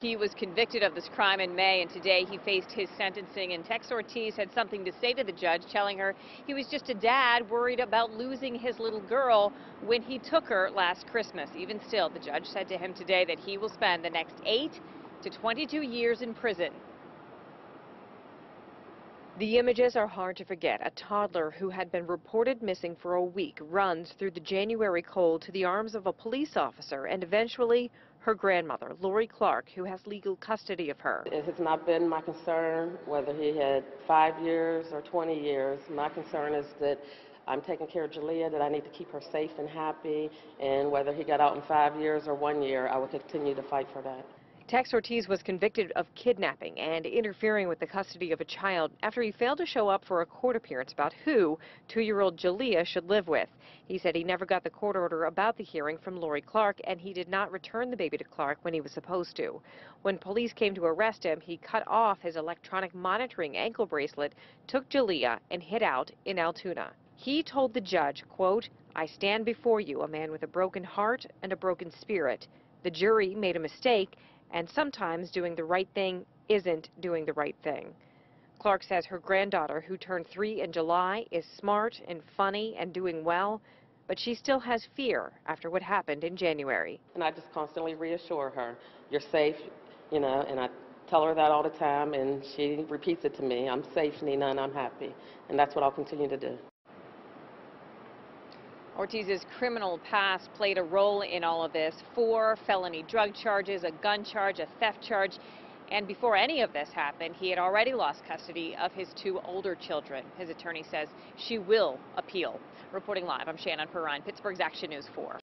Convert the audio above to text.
He was convicted of this crime in May, and today he faced his sentencing. And Tex Ortiz had something to say to the judge, telling her he was just a dad worried about losing his little girl when he took her last Christmas. Even still, the judge said to him today that he will spend the next 8 to 22 years in prison. The images are hard to forget. A toddler who had been reported missing for a week runs through the January cold to the arms of a police officer and eventually her grandmother, Lori Clark, who has legal custody of her. It has not been my concern whether he had 5 years or 20 years. My concern is that I'm taking care of Jalea, that I need to keep her safe and happy, and whether he got out in 5 years or 1 year, I will continue to fight for that. Tex Ortiz was convicted of kidnapping and interfering with the custody of a child after he failed to show up for a court appearance about who 2-year-old Jalea should live with. He said he never got the court order about the hearing from Lori Clark, and he did not return the baby to Clark when he was supposed to. When police came to arrest him, he cut off his electronic monitoring ankle bracelet, took Jalea, and hid out in Altoona. He told the judge, quote, "I stand before you, a man with a broken heart and a broken spirit. The jury made a mistake, and sometimes doing the right thing isn't doing the right thing." Clark says her granddaughter, who turned 3 in July, is smart and funny and doing well, but she still has fear after what happened in January. And I just constantly reassure her, you're safe, and I tell her that all the time, and she repeats it to me. I'm safe, Nina, and I'm happy. And that's what I'll continue to do. Ortiz's criminal past played a role in all of this. 4 felony drug charges, a gun charge, a theft charge. And before any of this happened, he had already lost custody of his 2 older children. His attorney says she will appeal. Reporting live, I'm Shannon Perrine, Pittsburgh's Action News 4.